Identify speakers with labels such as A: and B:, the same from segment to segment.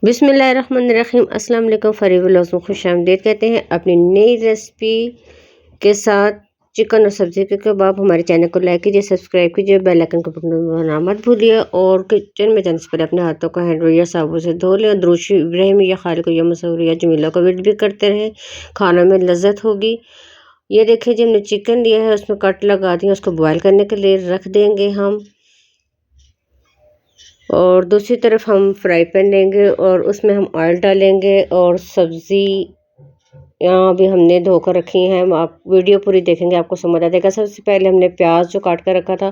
A: बिस्मिल्लाहिर्रहमानिर्रहीम अस्सलाम वालेकुम फरी व्लॉग्स में खुशामदीद कहते हैं अपनी नई रेसिपी के साथ। चिकन और सब्जी के कबाब हमारे चैनल को लाइक कीजिए, सब्सक्राइब कीजिए, बेल आइकन को दबाना मत भूलिए और किचन में जाने से पहले अपने हाथों का हैंड या साबुन से धो लें। दुरूशी इब्राहिम या खालिक या मसूर या जमीला को विजिट भी करते रहें, खाना में लज्जत होगी। ये देखिए जी हमने चिकन लिया है, उसमें कट लगा दिया, उसको बॉयल करने के लिए रख देंगे हम। और दूसरी तरफ हम फ्राई पैन लेंगे और उसमें हम ऑयल डालेंगे और सब्ज़ी यहाँ भी हमने धोकर रखी हैं। आप वीडियो पूरी देखेंगे आपको समझ आ जाएगा। सबसे पहले हमने प्याज जो काट कर रखा था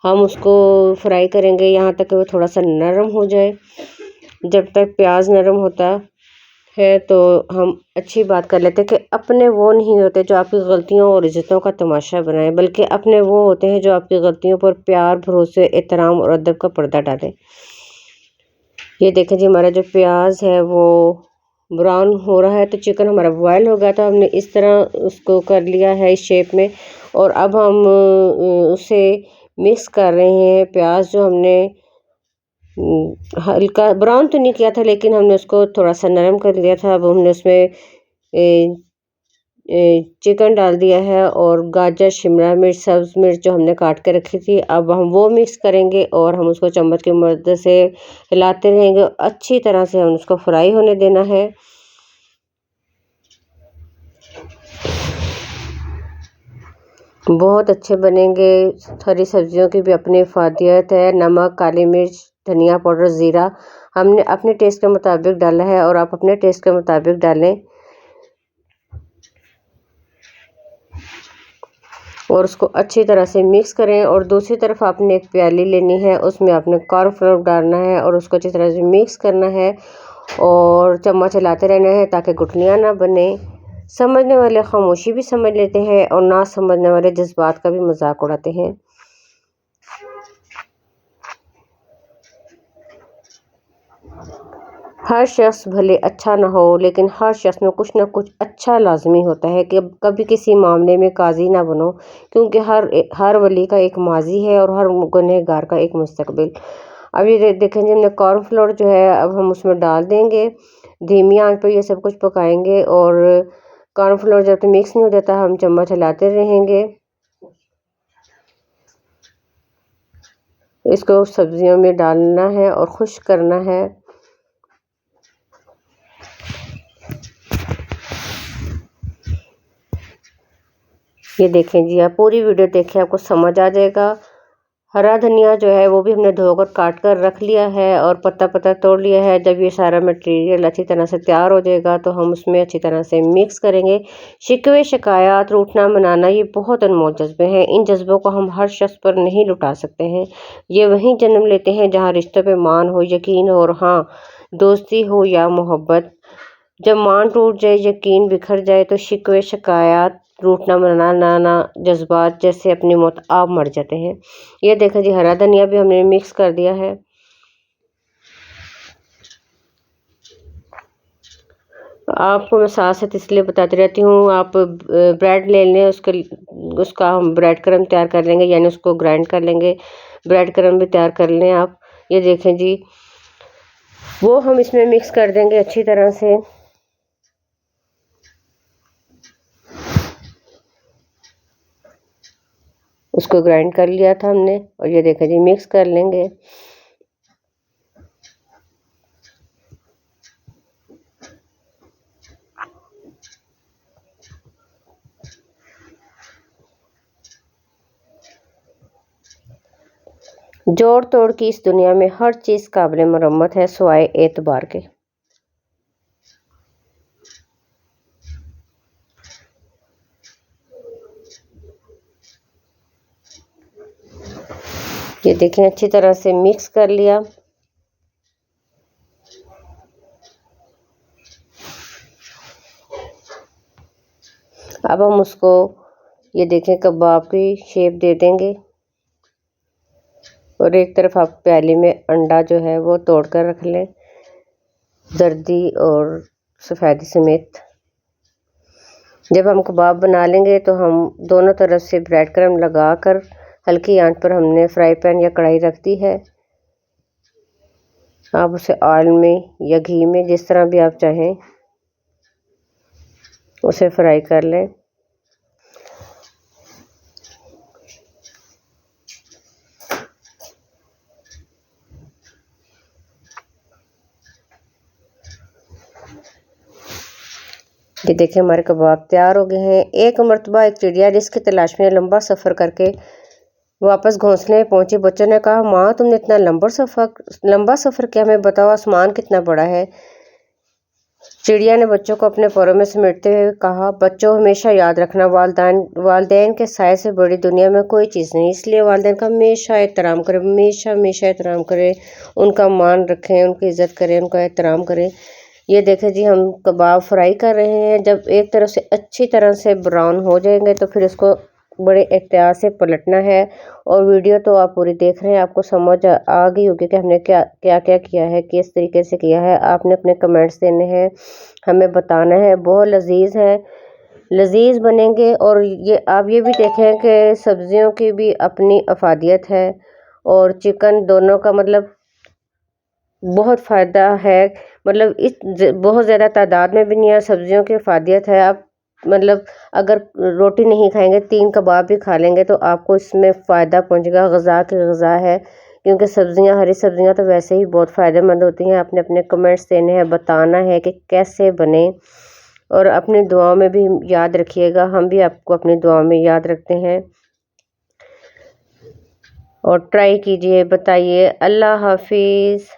A: हम उसको फ्राई करेंगे यहाँ तक कि वो थोड़ा सा नरम हो जाए। जब तक प्याज नरम होता है तो हम अच्छी बात कर लेते हैं कि अपने वो नहीं होते जो आपकी गलतियों और इज्जतों का तमाशा बनाएं, बल्कि अपने वो होते हैं जो आपकी गलतियों पर प्यार, भरोसे, एहतराम और अदब का पर्दा डालें। ये देखें जी हमारा जो प्याज है वो ब्राउन हो रहा है, तो चिकन हमारा बॉयल हो गया था। हमने इस तरह उसको कर लिया है इस शेप में और अब हम उसे मिक्स कर रहे हैं। प्याज जो हमने हल्का ब्राउन तो नहीं किया था लेकिन हमने उसको थोड़ा सा नरम कर लिया था। अब हमने उसमें चिकन डाल दिया है और गाजर, शिमला मिर्च, सब्ज़ मिर्च जो हमने काट के रखी थी अब हम वो मिक्स करेंगे और हम उसको चम्मच की मदद से हिलाते रहेंगे। अच्छी तरह से हम उसको फ्राई होने देना है। बहुत अच्छे बनेंगे। हरी सब्जियों की भी अपनी इफादियत है। नमक, काली मिर्च, धनिया पाउडर, ज़ीरा हमने अपने टेस्ट के मुताबिक डाला है और आप अपने टेस्ट के मुताबिक डालें और उसको अच्छी तरह से मिक्स करें। और दूसरी तरफ आपने एक प्याली लेनी है, उसमें आपने कॉर्नफ्लोर डालना है और उसको अच्छी तरह से मिक्स करना है और चम्मच हिलाते रहना है ताकि गुठलियाँ ना बने। समझने वाले खामोशी भी समझ लेते हैं और ना समझने वाले जज्बात का भी मजाक उड़ाते हैं। हर शख्स भले अच्छा ना हो लेकिन हर शख्स में कुछ ना कुछ अच्छा लाजमी होता है कि कभी किसी मामले में काजी ना बनो, क्योंकि हर वली का एक माजी है और हर गुनहगार का एक मुस्तकबिल। अब ये देखें जी हमने कॉर्नफ्लोर जो है अब हम उसमें डाल देंगे। धीमी आंच पर ये सब कुछ पकाएंगे और कॉर्नफ्लोर जब तक मिक्स नहीं हो जाता हम चम्मच हिलाते रहेंगे। इसको सब्जियों में डालना है और खुश करना है। ये देखें जी आप पूरी वीडियो देखें, आपको समझ आ जाएगा। हरा धनिया जो है वो भी हमने धोकर काट कर रख लिया है और पत्ता पत्ता तोड़ लिया है। जब ये सारा मटेरियल अच्छी तरह से तैयार हो जाएगा तो हम उसमें अच्छी तरह से मिक्स करेंगे। शिकवे, शिकायत, रूठना मनाना ये बहुत अनमोल जज्बे हैं। इन जज्बों को हम हर शख्स पर नहीं लुटा सकते हैं। ये वहीं जन्म लेते हैं जहाँ रिश्तों पे मान हो, यकीन हो और हाँ दोस्ती हो या मोहब्बत। जब मान टूट जाए, यकीन बिखर जाए तो शिकवे, शिकायत, रूठना मनाना जज्बात जैसे अपनी मौत आप मर जाते हैं। ये देखा जी हरा धनिया भी हमने मिक्स कर दिया है। आपको मैं साथ साथ इसलिए बताती रहती हूँ, आप ब्रेड ले लें, उसका हम ब्रेड क्रम तैयार कर लेंगे, यानी उसको ग्राइंड कर लेंगे। ब्रेड क्रम भी तैयार कर लें आप। ये देखें जी वो हम इसमें मिक्स कर देंगे अच्छी तरह से। उसको ग्राइंड कर लिया था हमने और ये देखें जी मिक्स कर लेंगे। जोड़ तोड़ की इस दुनिया में हर चीज़ काबिल मरम्मत है सिवाय एतबार के। ये देखें अच्छी तरह से मिक्स कर लिया। अब हम उसको ये देखें कबाब की शेप दे देंगे और एक तरफ आप प्याली में अंडा जो है वो तोड़ कर रख लें, जर्दी और सफ़ेदी समेत। जब हम कबाब बना लेंगे तो हम दोनों तरफ से ब्रेड क्रम लगा कर हल्की आंच पर हमने फ्राई पैन या कढ़ाई रख दी है। आप उसे ऑयल में या घी में, जिस तरह भी आप चाहें, उसे फ्राई कर लें। ये देखिए हमारे कबाब तैयार हो गए हैं। एक मर्तबा एक चिड़िया जिसकी तलाश में लंबा सफ़र करके वापस घोंसले में पहुंची, बच्चों ने कहा, माँ तुमने इतना लंबा सफ़र किया, हमें बताओ आसमान कितना बड़ा है। चिड़िया ने बच्चों को अपने पैरों में समेटते हुए कहा, बच्चों हमेशा याद रखना, वालिदैन के साए से बड़ी दुनिया में कोई चीज़ नहीं, इसलिए वालिदैन का हमेशा एहतराम करें, हमेशा हमेशा एहतराम करें, उनका मान रखें, उनकी इज़्ज़त करें, उनका एहतराम करें। ये देखें जी, हम कबाब फ्राई कर रहे हैं। जब एक तरफ से अच्छी तरह से ब्राउन हो जाएंगे तो फिर इसको बड़े एहतियात से पलटना है। और वीडियो तो आप पूरी देख रहे हैं, आपको समझ आ गई होगी कि हमने क्या क्या क्या किया है, किस तरीके से किया है। आपने अपने कमेंट्स देने हैं, हमें बताना है। बहुत लजीज है, लजीज बनेंगे। और ये आप ये भी देखें कि सब्जियों की भी अपनी अफादियत है और चिकन, दोनों का मतलब बहुत फ़ायदा है। मतलब बहुत ज़्यादा तादाद में भी नहीं है, सब्जियों की अफादियत है। आप मतलब अगर रोटी नहीं खाएंगे, 3 कबाब भी खा लेंगे तो आपको इसमें फ़ायदा पहुंचेगा। ग़ज़ा की ग़ज़ा है, क्योंकि सब्जियां, हरी सब्जियां तो वैसे ही बहुत फ़ायदेमंद होती हैं। आपने अपने कमेंट्स देने हैं, बताना है कि कैसे बने, और अपनी दुआओं में भी याद रखिएगा। हम भी आपको अपनी दुआओं में याद रखते हैं। और ट्राई कीजिए, बताइए। अल्लाह हाफिज़।